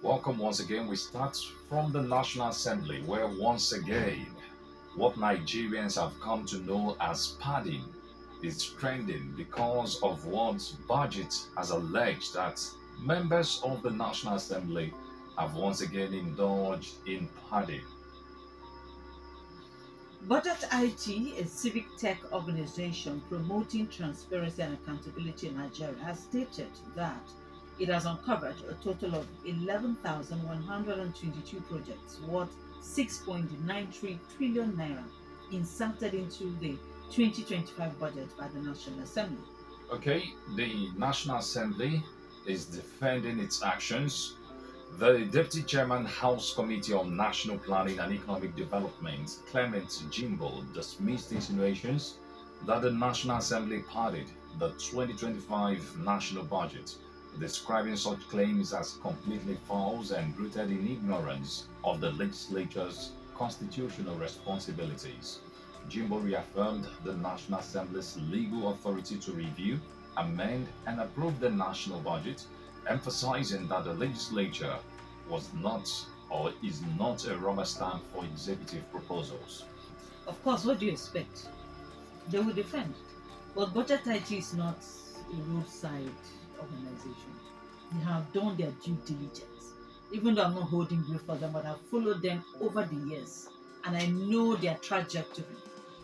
Welcome once again. We start from the National Assembly, where once again, what Nigerians have come to know as padding is trending because of what BudgIT has alleged that members of the National Assembly have once again indulged in padding. BudgIT, a civic tech organization promoting transparency and accountability in Nigeria, has stated that it has uncovered a total of 11,122 projects worth 6.93 trillion naira inserted into the 2025 budget by the National Assembly. Okay, the National Assembly is defending its actions. The Deputy Chairman, House Committee on National Planning and Economic Development, Clement Jimbo, dismissed insinuations that the National Assembly padded the 2025 national budget, describing such claims as completely false and rooted in ignorance of the legislature's constitutional responsibilities. Jimbo reaffirmed the National Assembly's legal authority to review, amend, and approve the national budget, emphasizing that the legislature was not or is not a rubber stamp for executive proposals. Of course, what do you expect? They will defend. But BudgIT is not a roadside organization. They have done their due diligence. Even though I'm not holding grief for them, but I've followed them over the years and I know their trajectory.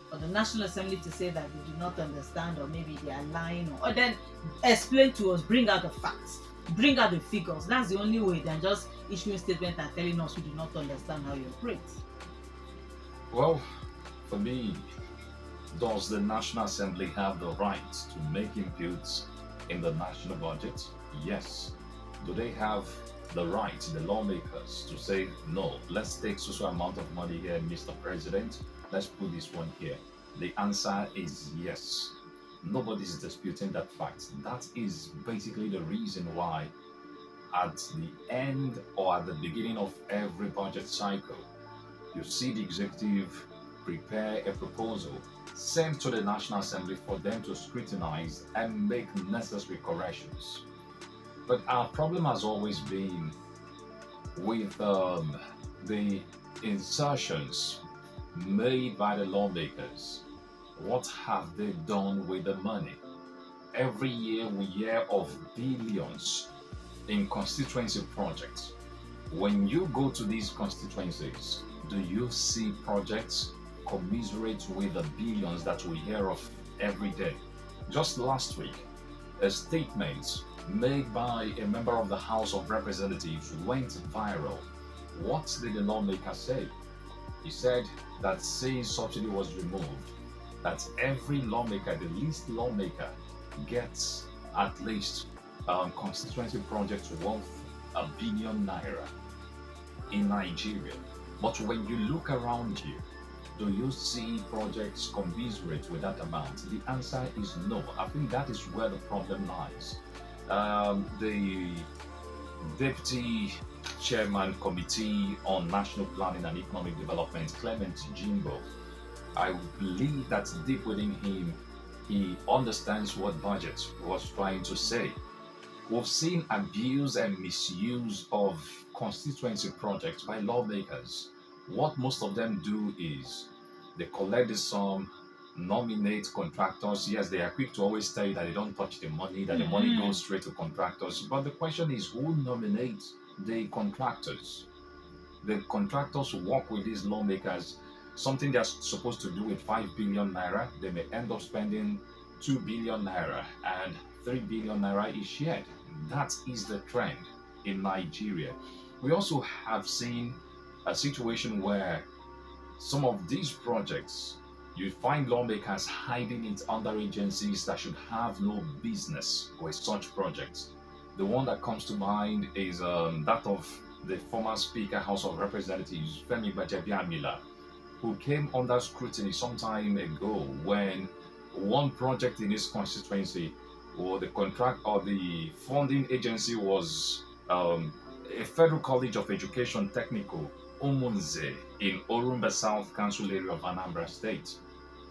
For the National Assembly to say that they do not understand or maybe they are lying or then explain to us, bring out the facts, bring out the figures. That's the only way than just issuing statements and telling us we do not understand how you operate. Well, for me, does the National Assembly have the right to make inputs in the national budget? Yes. Do they have the right, the lawmakers, to say, no, let's take so amount of money here, Mr. President, let's put this one here? The answer is yes. Nobody's disputing that fact. That is basically the reason why, at the end or at the beginning of every budget cycle, you see the executive prepare a proposal sent to the National Assembly for them to scrutinize and make necessary corrections. But our problem has always been with the insertions made by the lawmakers. What have they done with the money? Every year we hear of billions in constituency projects. When you go to these constituencies, do you see projects commiserate with the billions that we hear of every day? Just last week, a statement made by a member of the House of Representatives went viral. What did the lawmaker say? He said that since subsidy was removed, that every lawmaker, the least lawmaker, gets at least constituency projects worth a billion naira in Nigeria. But when you look around you, do you see projects commiserate with that amount? The answer is no. I think that is where the problem lies. The Deputy Chairman Committee on National Planning and Economic Development, Clement Jimbo, I believe that deep within him, he understands what budget was trying to say. We've seen abuse and misuse of constituency projects by lawmakers. What most of them do is they collect the sum, nominate contractors. Yes, they are quick to always tell you that they don't touch the money, that the money goes straight to contractors. But the question is, who nominates the contractors? The contractors work with these lawmakers. Something they're supposed to do with 5 billion naira, they may end up spending 2 billion naira, and 3 billion naira is shared. That is the trend in Nigeria. We also have seen a situation where some of these projects, you find lawmakers hiding it under agencies that should have no business with such projects. The one that comes to mind is that of the former Speaker, House of Representatives, Femi Gbajabiamila, who came under scrutiny some time ago when one project in his constituency or the contract or the funding agency was a Federal College of Education Technical, Umunze, in Orumba South Council area of Anambra State.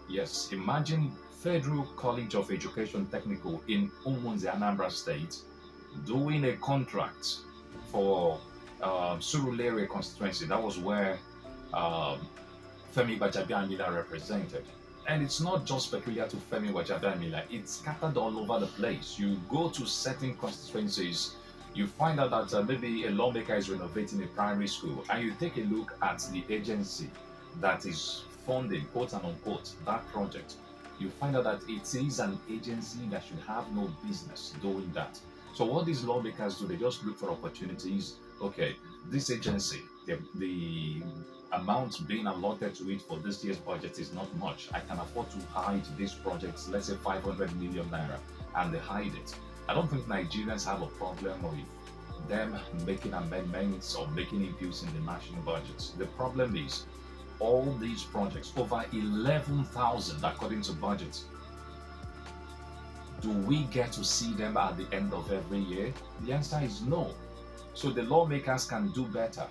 Yes, imagine Federal College of Education Technical in Umunze, Anambra State, doing a contract for Surulere constituency. That was where um, Femi Gbajabiamila represented. And it's not just peculiar to Femi Gbajabiamila, it's scattered all over the place. You go to certain constituencies, you find out that maybe a lawmaker is renovating a primary school, and you take a look at the agency that is funding, quote and unquote, that project. You find out that it is an agency that should have no business doing that. So what these lawmakers do, they just look for opportunities. Okay, this agency, the amount being allotted to it for this year's budget is not much. I can afford to hide these projects, let's say 500 million naira, and they hide it. I don't think Nigerians have a problem with them making amendments or making inputs in the national budget. The problem is all these projects, over 11,000 according to budget, do we get to see them at the end of every year? The answer is no. So the lawmakers can do better.